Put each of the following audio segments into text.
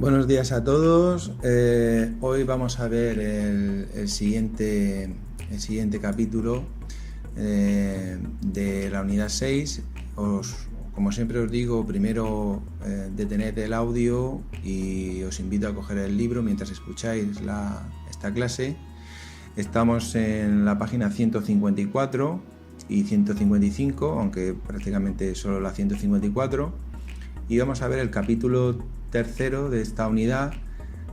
Buenos días a todos. Hoy vamos a ver el siguiente capítulo de la unidad 6. Como siempre os digo, primero detened el audio y os invito a coger el libro mientras escucháis esta clase. Estamos en la página 154 y 155, aunque prácticamente solo la 154, y vamos a ver el capítulo tercero de esta unidad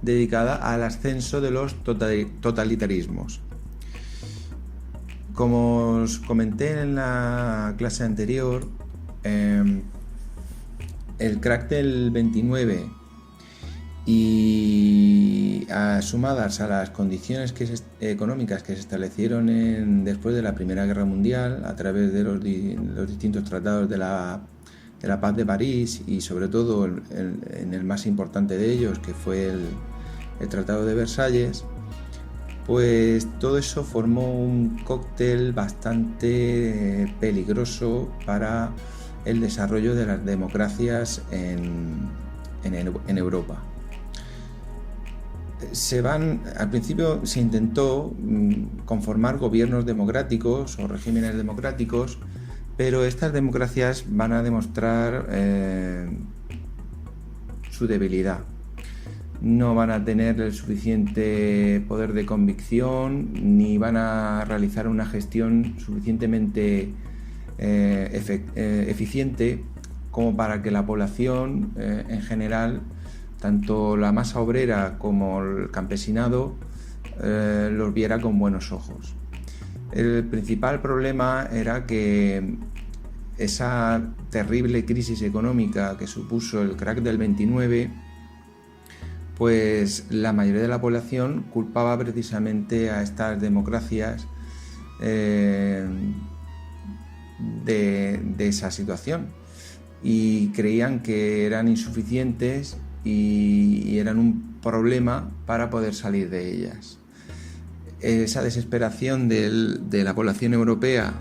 dedicada al ascenso de los totalitarismos. Como os comenté en la clase anterior, el crack del 29 y sumadas a las condiciones económicas que se establecieron después de la Primera Guerra Mundial a través de los distintos tratados de la Paz de París y sobre todo en el más importante de ellos, que fue el Tratado de Versalles, pues todo eso formó un cóctel bastante peligroso para el desarrollo de las democracias en Europa. Al principio se intentó conformar gobiernos democráticos o regímenes democráticos, pero estas democracias van a demostrar su debilidad. No van a tener el suficiente poder de convicción ni van a realizar una gestión suficientemente eficiente como para que la población en general, tanto la masa obrera como el campesinado, los viera con buenos ojos. El principal problema era que esa terrible crisis económica que supuso el crack del 29, pues la mayoría de la población culpaba precisamente a estas democracias de esa situación y creían que eran insuficientes y eran un problema para poder salir de ellas. Esa desesperación de la población europea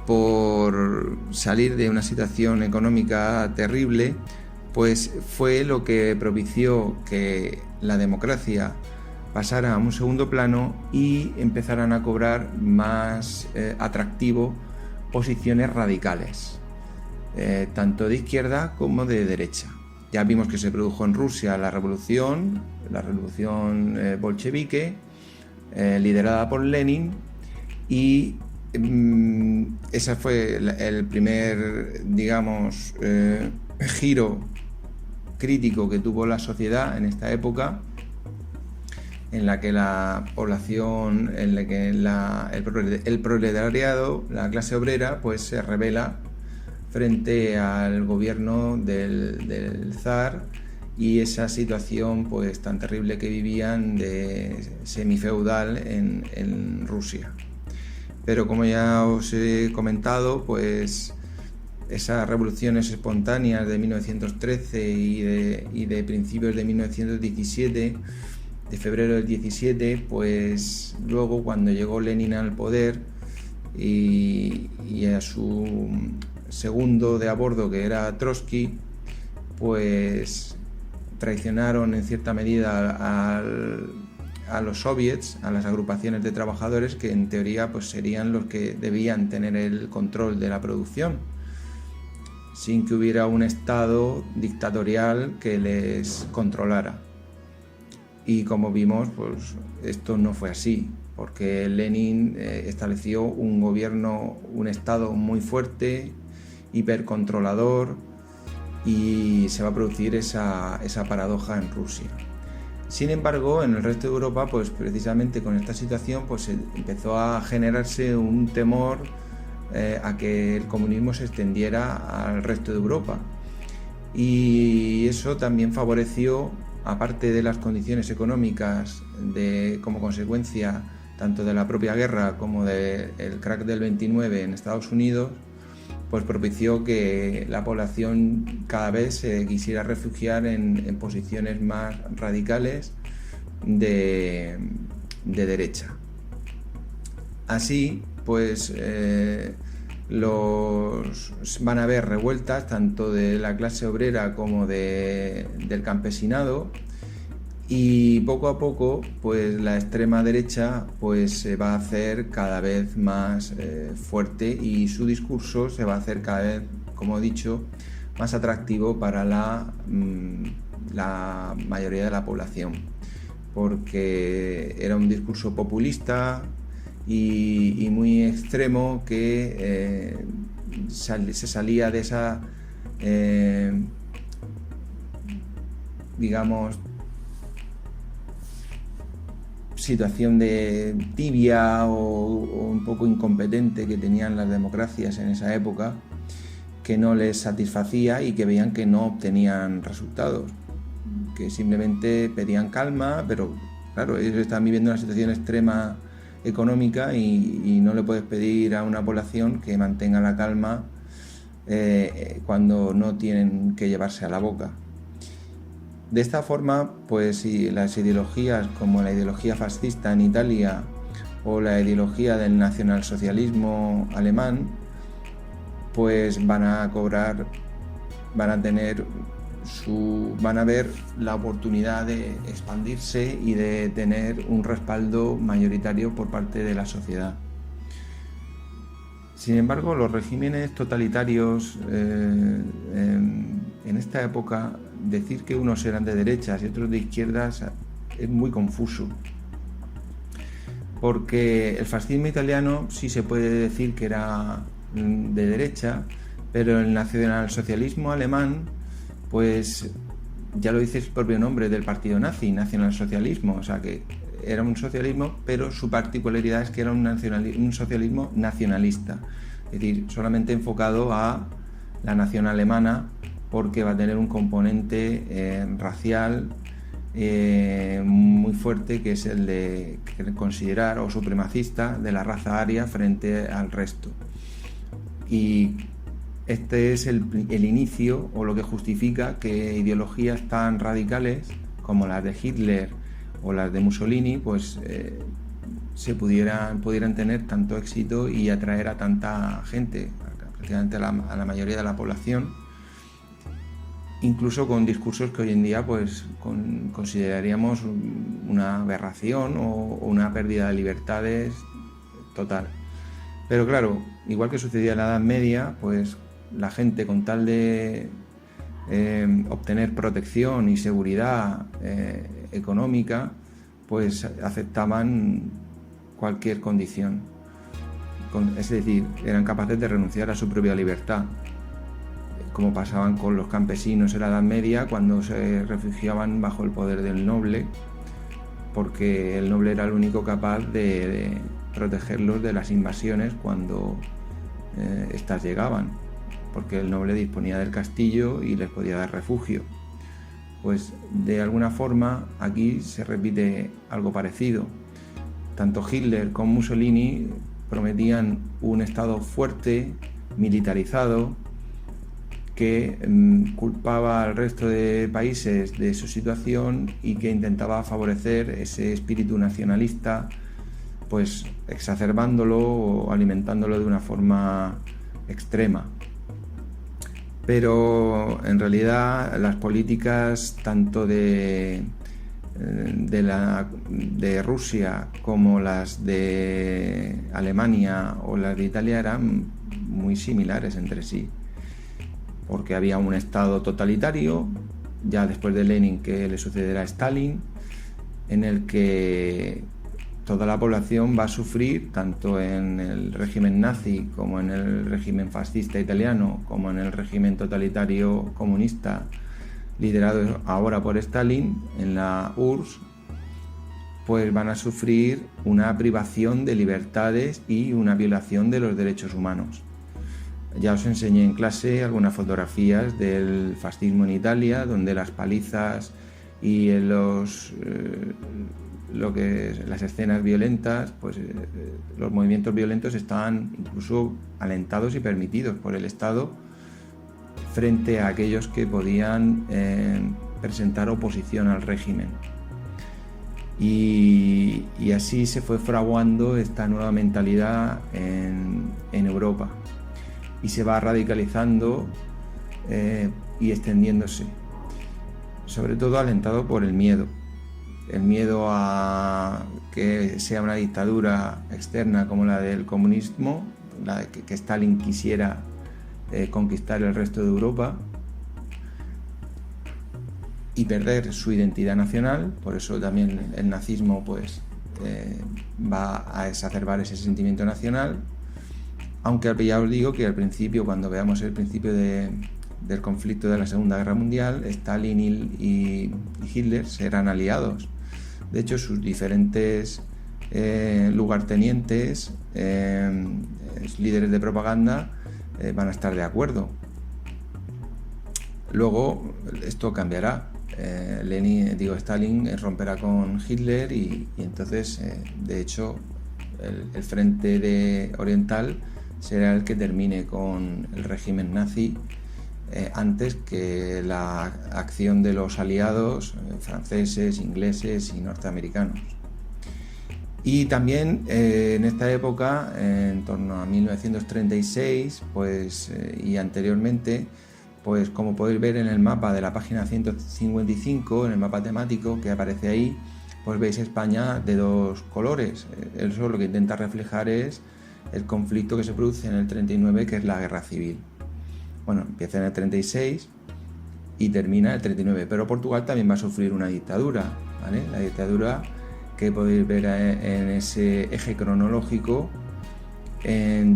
por salir de una situación económica terrible, pues fue lo que propició que la democracia pasara a un segundo plano y empezaran a cobrar más atractivo posiciones radicales, tanto de izquierda como de derecha. Ya vimos que se produjo en Rusia la revolución bolchevique, liderada por Lenin, y ese fue el primer, giro crítico que tuvo la sociedad en esta época, en la que la población, en la que el proletariado, la clase obrera, pues se rebela frente al gobierno del zar y esa situación pues tan terrible que vivían de semifeudal en Rusia. Pero como ya os he comentado, pues esas revoluciones espontáneas de 1913 y de principios de 1917, de febrero del 17, pues luego cuando llegó Lenin al poder y a su segundo de a bordo, que era Trotsky, pues traicionaron en cierta medida a los soviets, a las agrupaciones de trabajadores que en teoría pues serían los que debían tener el control de la producción, sin que hubiera un estado dictatorial que les controlara. Y como vimos, pues esto no fue así, porque Lenin estableció un gobierno, un estado muy fuerte, hipercontrolador, y se va a producir esa paradoja en Rusia. Sin embargo, en el resto de Europa, pues precisamente con esta situación, pues empezó a generarse un temor a que el comunismo se extendiera al resto de Europa. Y eso también favoreció, aparte de las condiciones económicas como consecuencia tanto de la propia guerra como del crack del 29 en Estados Unidos, pues propició que la población cada vez se quisiera refugiar en posiciones más radicales de derecha. Así, pues van a haber revueltas tanto de la clase obrera como del campesinado, y poco a poco pues la extrema derecha pues se va a hacer cada vez más fuerte, y su discurso se va a hacer cada vez, como he dicho, más atractivo para la mayoría de la población, porque era un discurso populista y muy extremo que se salía de esa digamos situación de tibia o un poco incompetente que tenían las democracias en esa época, que no les satisfacía y que veían que no obtenían resultados, que simplemente pedían calma, pero claro, ellos están viviendo una situación extrema económica y no le puedes pedir a una población que mantenga la calma cuando no tienen que llevarse a la boca. De esta forma, pues las ideologías como la ideología fascista en Italia o la ideología del nacionalsocialismo alemán, pues van a ver la oportunidad de expandirse y de tener un respaldo mayoritario por parte de la sociedad. Sin embargo, los regímenes totalitarios en esta época, decir que unos eran de derechas y otros de izquierdas es muy confuso, porque el fascismo italiano sí se puede decir que era de derecha, pero el nacionalsocialismo alemán, pues ya lo dice el propio nombre del partido nazi, nacionalsocialismo, o sea que era un socialismo, pero su particularidad es que era un socialismo nacionalista, es decir, solamente enfocado a la nación alemana, porque va a tener un componente racial muy fuerte, que es el de considerar o supremacista de la raza aria frente al resto. Y este es el inicio, o lo que justifica que ideologías tan radicales como las de Hitler o las de Mussolini pues pudieran tener tanto éxito y atraer a tanta gente, prácticamente a la mayoría de la población, incluso con discursos que hoy en día pues consideraríamos una aberración o una pérdida de libertades total. Pero claro, igual que sucedía en la Edad Media, pues la gente, con tal de obtener protección y seguridad económica, pues aceptaban cualquier condición. Es decir, eran capaces de renunciar a su propia libertad, como pasaban con los campesinos en la Edad Media, cuando se refugiaban bajo el poder del noble, porque el noble era el único capaz de protegerlos de las invasiones cuando éstas llegaban, porque el noble disponía del castillo y les podía dar refugio. Pues de alguna forma aquí se repite algo parecido. Tanto Hitler como Mussolini prometían un Estado fuerte, militarizado, que culpaba al resto de países de su situación y que intentaba favorecer ese espíritu nacionalista, pues exacerbándolo o alimentándolo de una forma extrema. Pero en realidad las políticas tanto de Rusia como las de Alemania o las de Italia eran muy similares entre sí, porque había un Estado totalitario, ya después de Lenin, que le sucederá a Stalin, en el que toda la población va a sufrir, tanto en el régimen nazi como en el régimen fascista italiano, como en el régimen totalitario comunista liderado ahora por Stalin, en la URSS, pues van a sufrir una privación de libertades y una violación de los derechos humanos. Ya os enseñé en clase algunas fotografías del fascismo en Italia, donde las palizas y las escenas violentas, pues los movimientos violentos estaban incluso alentados y permitidos por el Estado frente a aquellos que podían presentar oposición al régimen. Y así se fue fraguando esta nueva mentalidad en Europa. y se va radicalizando y extendiéndose, sobre todo alentado por el miedo a que sea una dictadura externa como la del comunismo, que Stalin quisiera conquistar el resto de Europa y perder su identidad nacional. Por eso también el nazismo pues va a exacerbar ese sentimiento nacional, aunque ya os digo que al principio, cuando veamos el principio del conflicto de la Segunda Guerra Mundial, Stalin y Hitler serán aliados. De hecho, sus diferentes lugartenientes, líderes de propaganda, van a estar de acuerdo. Luego esto cambiará. Stalin romperá con Hitler y entonces, de hecho, el frente oriental será el que termine con el régimen nazi antes que la acción de los aliados franceses, ingleses y norteamericanos. Y también en esta época, en torno a 1936, y anteriormente, pues como podéis ver en el mapa de la página 155, en el mapa temático que aparece ahí, pues veis España de dos colores. Eso lo que intenta reflejar es el conflicto que se produce en el 39, que es la guerra civil. Bueno, empieza en el 36 y termina en el 39, pero Portugal también va a sufrir una dictadura, ¿vale? La dictadura que podéis ver en ese eje cronológico en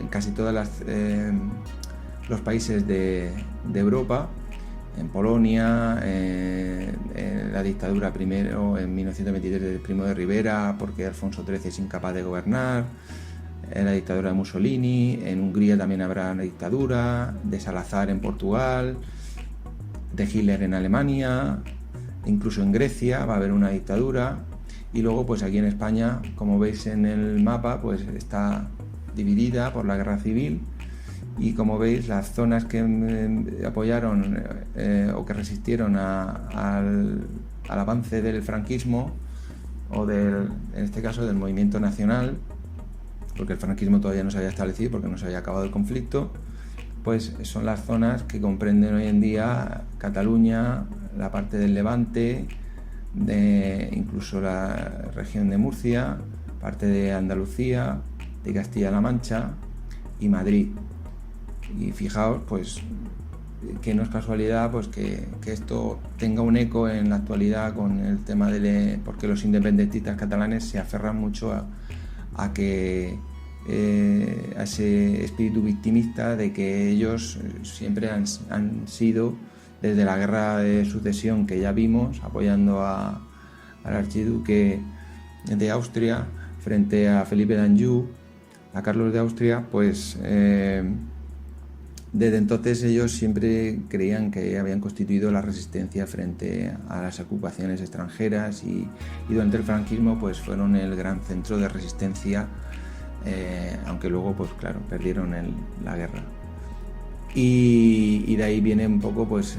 casi todos los países de Europa, en Polonia, en la dictadura primero en 1923 de Primo de Rivera, porque Alfonso XIII es incapaz de gobernar, en la dictadura de Mussolini, en Hungría también habrá una dictadura, de Salazar en Portugal, de Hitler en Alemania, incluso en Grecia va a haber una dictadura. Y luego pues aquí en España, como veis en el mapa, pues está dividida por la guerra civil, y como veis las zonas que apoyaron o que resistieron al avance del franquismo o en este caso del movimiento nacional, porque el franquismo todavía no se había establecido porque no se había acabado el conflicto, pues son las zonas que comprenden hoy en día Cataluña, la parte del Levante, incluso la región de Murcia, parte de Andalucía, de Castilla-La Mancha y Madrid. Y fijaos, pues que no es casualidad pues que esto tenga un eco en la actualidad con el tema porque los independentistas catalanes se aferran mucho a ese espíritu victimista de que ellos siempre han sido, desde la guerra de sucesión que ya vimos, apoyando al archiduque de Austria frente a Felipe d'Anjou, a Carlos de Austria, pues desde entonces ellos siempre creían que habían constituido la resistencia frente a las ocupaciones extranjeras y durante el franquismo pues fueron el gran centro de resistencia, aunque luego pues claro, perdieron la guerra. Y de ahí viene un poco, pues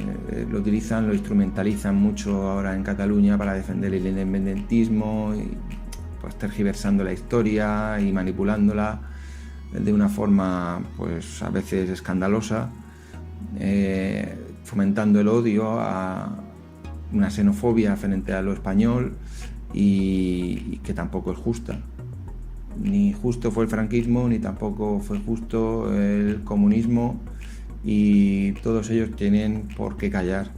lo instrumentalizan mucho ahora en Cataluña para defender el independentismo, y pues tergiversando la historia y manipulándola de una forma pues a veces escandalosa, fomentando el odio, a una xenofobia frente a lo español y que tampoco es justa. Ni justo fue el franquismo, ni tampoco fue justo el comunismo, y todos ellos tienen por qué callar,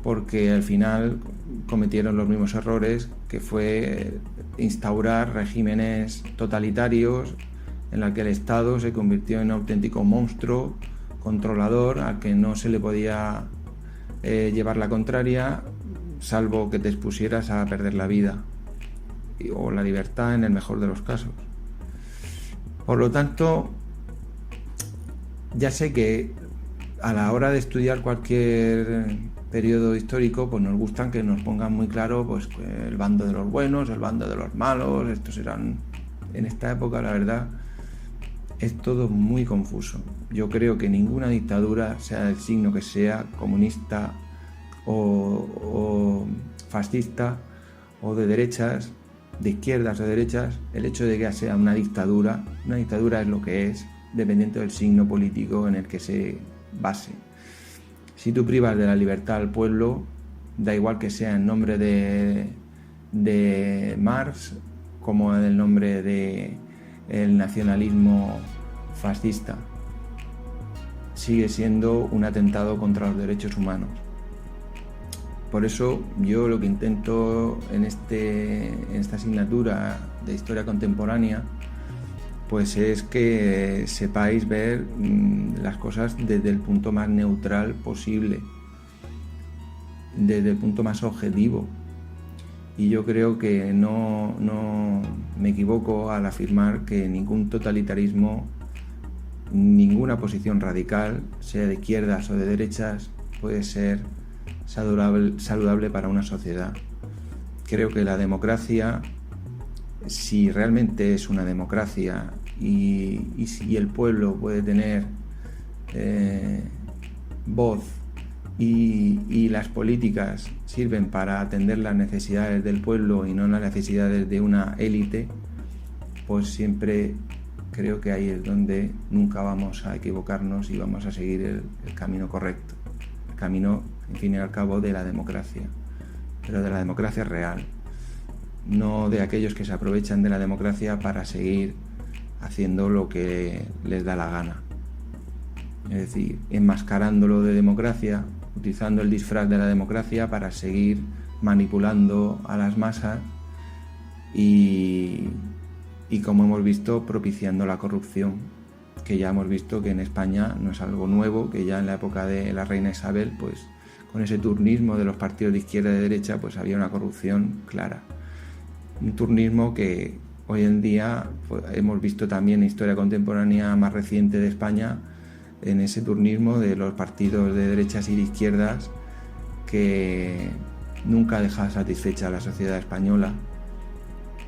porque al final cometieron los mismos errores, que fue instaurar regímenes totalitarios en la que el Estado se convirtió en un auténtico monstruo controlador al que no se le podía llevar la contraria, salvo que te expusieras a perder la vida o la libertad en el mejor de los casos. Por lo tanto, ya sé que a la hora de estudiar cualquier periodo histórico, pues nos gustan que nos pongan muy claro pues el bando de los buenos, el bando de los malos. Estos eran, en esta época, la verdad, es todo muy confuso. Yo creo que ninguna dictadura, sea el signo que sea, comunista o fascista o de derechas, de izquierdas o derechas, el hecho de que sea una dictadura es lo que es, dependiente del signo político en el que se base. Si tú privas de la libertad al pueblo, da igual que sea en nombre de Marx como en el nombre del nacionalismo fascista, sigue siendo un atentado contra los derechos humanos. Por eso yo lo que intento en esta asignatura de historia contemporánea pues es que sepáis ver las cosas desde el punto más neutral posible, desde el punto más objetivo. Y yo creo que no me equivoco al afirmar que ningún totalitarismo, ninguna posición radical, sea de izquierdas o de derechas, puede ser saludable para una sociedad. Creo que la democracia, si realmente es una democracia y si el pueblo puede tener voz y las políticas sirven para atender las necesidades del pueblo y no las necesidades de una élite, pues siempre creo que ahí es donde nunca vamos a equivocarnos y vamos a seguir el camino correcto, el camino, en fin y al cabo, de la democracia, pero de la democracia real, no de aquellos que se aprovechan de la democracia para seguir haciendo lo que les da la gana. Es decir, enmascarándolo de democracia, utilizando el disfraz de la democracia para seguir manipulando a las masas y como hemos visto, propiciando la corrupción, que ya hemos visto que en España no es algo nuevo, que ya en la época de la reina Isabel, pues con ese turnismo de los partidos de izquierda y de derecha, pues había una corrupción clara. Un turnismo que hoy en día pues, hemos visto también en historia contemporánea más reciente de España, en ese turnismo de los partidos de derechas y de izquierdas que nunca deja satisfecha a la sociedad española,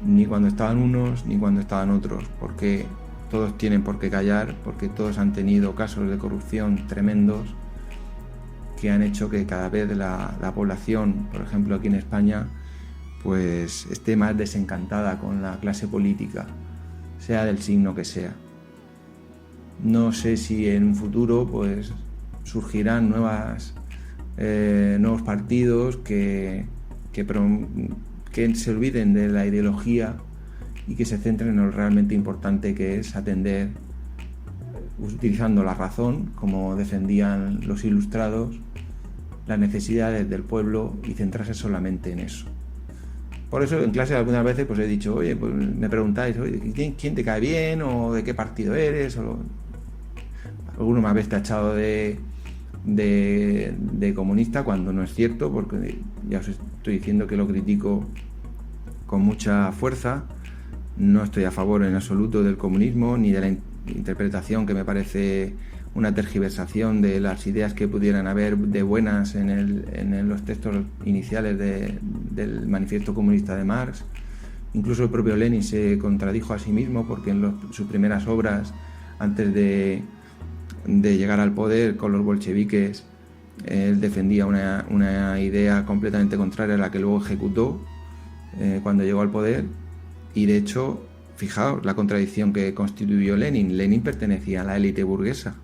ni cuando estaban unos ni cuando estaban otros, porque todos tienen por qué callar, porque todos han tenido casos de corrupción tremendos que han hecho que cada vez la población, por ejemplo aquí en España, pues esté más desencantada con la clase política, sea del signo que sea. No sé si en un futuro pues surgirán nuevos partidos que se olviden de la ideología y que se centren en lo realmente importante, que es atender, utilizando la razón, como defendían los ilustrados, las necesidades del pueblo y centrarse solamente en eso. Por eso en clase algunas veces pues he dicho, oye, pues me preguntáis, oye, ¿quién te cae bien o de qué partido eres? Alguno me habéis tachado de comunista cuando no es cierto, porque ya os estoy diciendo que lo critico con mucha fuerza. No estoy a favor en absoluto del comunismo ni de la interpretación, que me parece una tergiversación de las ideas que pudieran haber de buenas en los textos iniciales del manifiesto comunista de Marx. Incluso el propio Lenin se contradijo a sí mismo, porque en sus primeras obras, antes de llegar al poder con los bolcheviques, él defendía una idea completamente contraria a la que luego ejecutó cuando llegó al poder. Y de hecho, fijaos la contradicción que constituyó Lenin. Lenin pertenecía a la élite burguesa.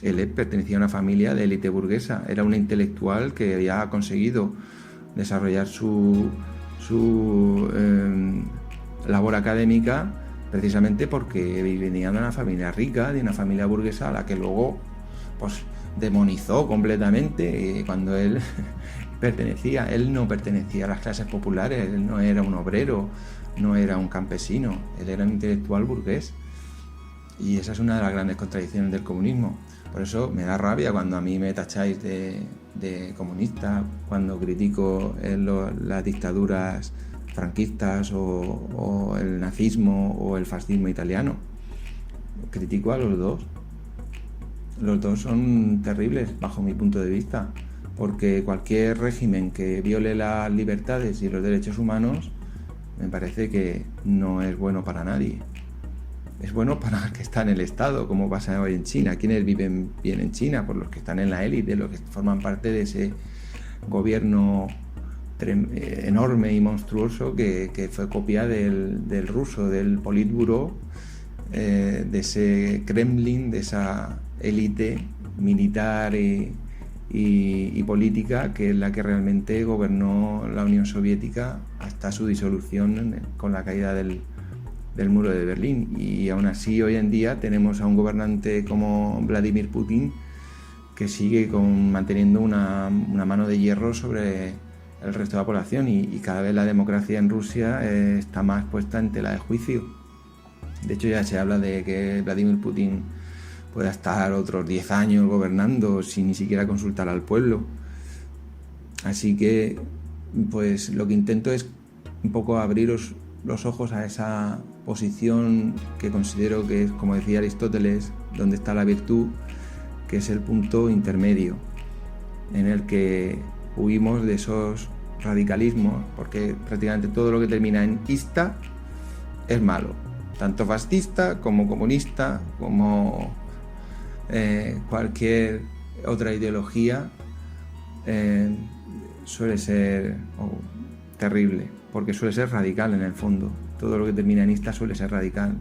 Él pertenecía a una familia de élite burguesa. Era un intelectual que había conseguido desarrollar su labor académica precisamente porque venía de una familia rica, de una familia burguesa, a la que luego pues demonizó completamente cuando él él no pertenecía a las clases populares, él no era un obrero, no era un campesino, él era un intelectual burgués. Y esa es una de las grandes contradicciones del comunismo. Por eso me da rabia cuando a mí me tacháis de comunista, cuando critico las dictaduras franquistas o el nazismo o el fascismo italiano. Critico a los dos. Los dos son terribles bajo mi punto de vista, porque cualquier régimen que viole las libertades y los derechos humanos me parece que no es bueno para nadie. Es bueno para el que está en el Estado, como pasa hoy en China. ¿Quiénes viven bien en China? Por los que están en la élite, los que forman parte de ese gobierno enorme y monstruoso que fue copia del ruso, del Politburó, de ese Kremlin, de esa élite militar y política, que es la que realmente gobernó la Unión Soviética hasta su disolución con la caída del muro de Berlín. Y aún así hoy en día tenemos a un gobernante como Vladimir Putin que sigue manteniendo una mano de hierro sobre el resto de la población, y cada vez la democracia en Rusia está más puesta en tela de juicio. De hecho, ya se habla de que Vladimir Putin pueda estar otros 10 años gobernando sin ni siquiera consultar al pueblo. Así que pues lo que intento es un poco abriros los ojos a esa posición que considero que es, como decía Aristóteles, donde está la virtud, que es el punto intermedio, en el que huimos de esos radicalismos, porque prácticamente todo lo que termina en ista es malo, tanto fascista como comunista, como cualquier otra ideología suele ser terrible, porque suele ser radical en el fondo. Todo lo que termina en ista suele ser radical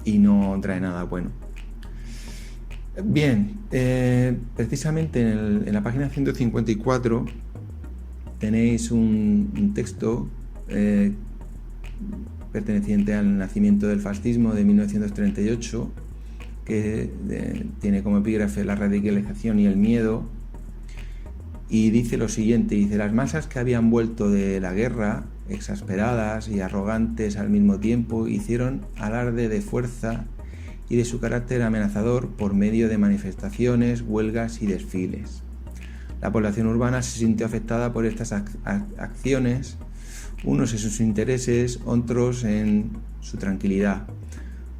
y no trae nada bueno. Bien, precisamente en la página 154 tenéis un texto perteneciente al nacimiento del fascismo de 1938, que tiene como epígrafe la radicalización y el miedo, y dice lo siguiente, dice: las masas que habían vuelto de la guerra, exasperadas y arrogantes al mismo tiempo, hicieron alarde de fuerza y de su carácter amenazador por medio de manifestaciones, huelgas y desfiles. La población urbana se sintió afectada por estas acciones, unos en sus intereses, otros en su tranquilidad.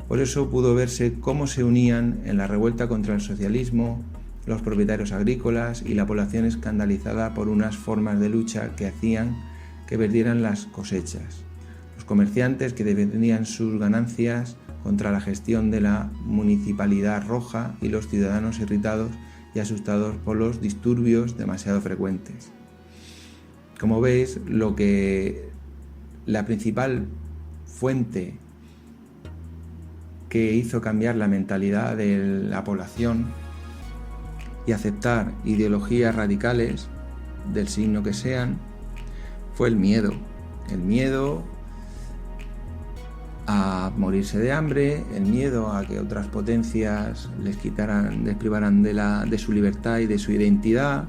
Por eso pudo verse cómo se unían en la revuelta contra el socialismo los propietarios agrícolas y la población escandalizada por unas formas de lucha que hacían que perdieran las cosechas, los comerciantes que defendían sus ganancias contra la gestión de la municipalidad roja, y los ciudadanos irritados y asustados por los disturbios demasiado frecuentes. Como veis, la principal fuente que hizo cambiar la mentalidad de la población y aceptar ideologías radicales del signo que sean fue el miedo. El miedo a morirse de hambre, el miedo a que otras potencias les privaran de su libertad y de su identidad,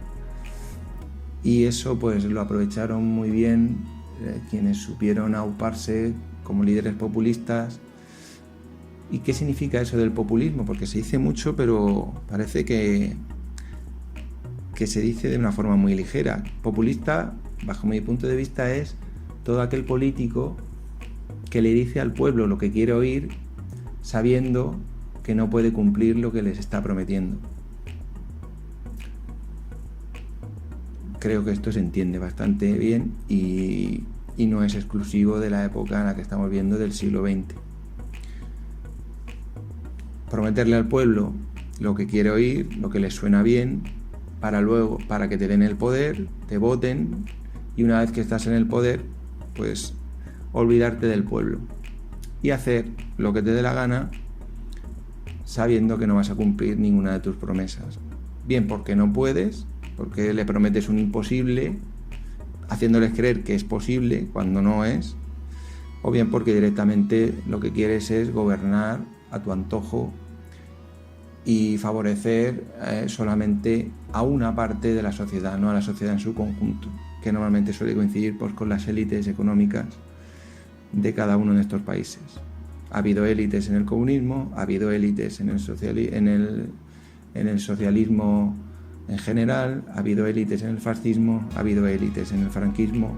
y eso pues lo aprovecharon muy bien quienes supieron auparse como líderes populistas. ¿Y qué significa eso del populismo? Porque se dice mucho, pero parece que se dice de una forma muy ligera. Populista, bajo mi punto de vista, es todo aquel político que le dice al pueblo lo que quiere oír, sabiendo que no puede cumplir lo que les está prometiendo. Creo que esto se entiende bastante bien y no es exclusivo de la época en la que estamos viendo, del siglo XX. Prometerle al pueblo lo que quiere oír, lo que les suena bien, para que te den el poder, te voten, y una vez que estás en el poder, pues olvidarte del pueblo y hacer lo que te dé la gana, sabiendo que no vas a cumplir ninguna de tus promesas. Bien porque no puedes, porque le prometes un imposible, haciéndoles creer que es posible cuando no es, o bien porque directamente lo que quieres es gobernar a tu antojo y favorecer solamente a una parte de la sociedad, no a la sociedad en su conjunto, que normalmente suele coincidir pues con las élites económicas de cada uno de estos países. Ha habido élites en el comunismo, ha habido élites en el socialismo en general, ha habido élites en el fascismo, ha habido élites en el franquismo.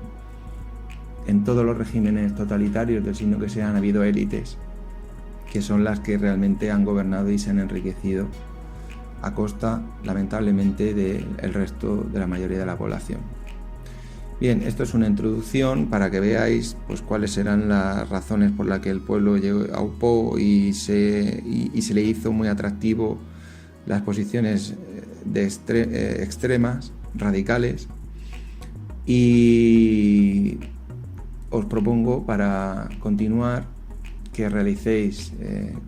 En todos los regímenes totalitarios del signo que sean, ha habido élites que son las que realmente han gobernado y se han enriquecido a costa, lamentablemente, del resto de la mayoría de la población. Bien, esto es una introducción para que veáis pues cuáles eran las razones por las que el pueblo aupó y se le hizo muy atractivo las posiciones extremas, radicales, Y os propongo, para continuar, que realicéis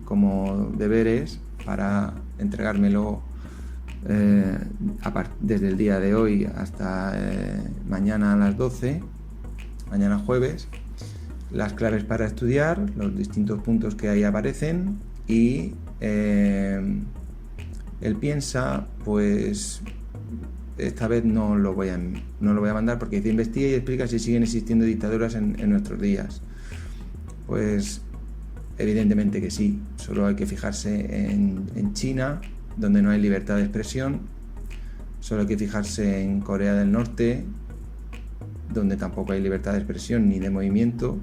como deberes para entregármelo desde el día de hoy hasta mañana a las 12, mañana jueves, las claves para estudiar, los distintos puntos que ahí aparecen, y el piensa, pues esta vez no lo voy a mandar, porque dice: investiga y explica si siguen existiendo dictaduras en nuestros días. Pues evidentemente que sí, solo hay que fijarse en China, donde no hay libertad de expresión. Solo hay que fijarse en Corea del Norte, donde tampoco hay libertad de expresión ni de movimiento,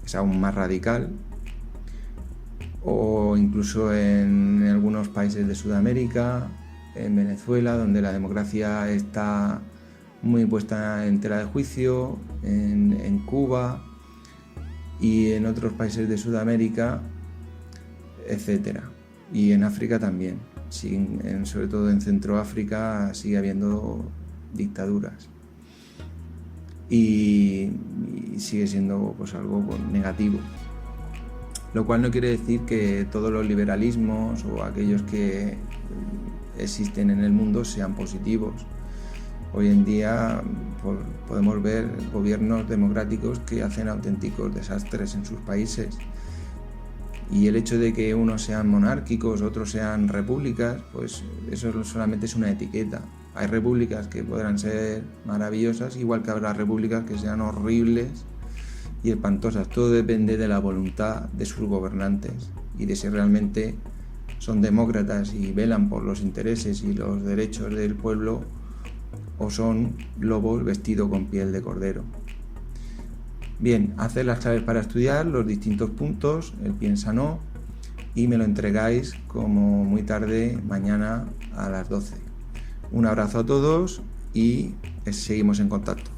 es aún más radical. O incluso en algunos países de Sudamérica, en Venezuela, donde la democracia está muy puesta en tela de juicio, en Cuba y en otros países de Sudamérica, etcétera. Y en África también, sobre todo en Centroáfrica, sigue habiendo dictaduras y sigue siendo pues algo negativo. Lo cual no quiere decir que todos los liberalismos o aquellos que existen en el mundo sean positivos. Hoy en día podemos ver gobiernos democráticos que hacen auténticos desastres en sus países, y el hecho de que unos sean monárquicos, otros sean repúblicas, pues eso solamente es una etiqueta. Hay repúblicas que podrán ser maravillosas, igual que habrá repúblicas que sean horribles y espantosas. Todo depende de la voluntad de sus gobernantes y de si realmente son demócratas y velan por los intereses y los derechos del pueblo, o son lobos vestidos con piel de cordero. Bien, haced las claves para estudiar, los distintos puntos, el piensa no, y me lo entregáis como muy tarde mañana a las 12. Un abrazo a todos y seguimos en contacto.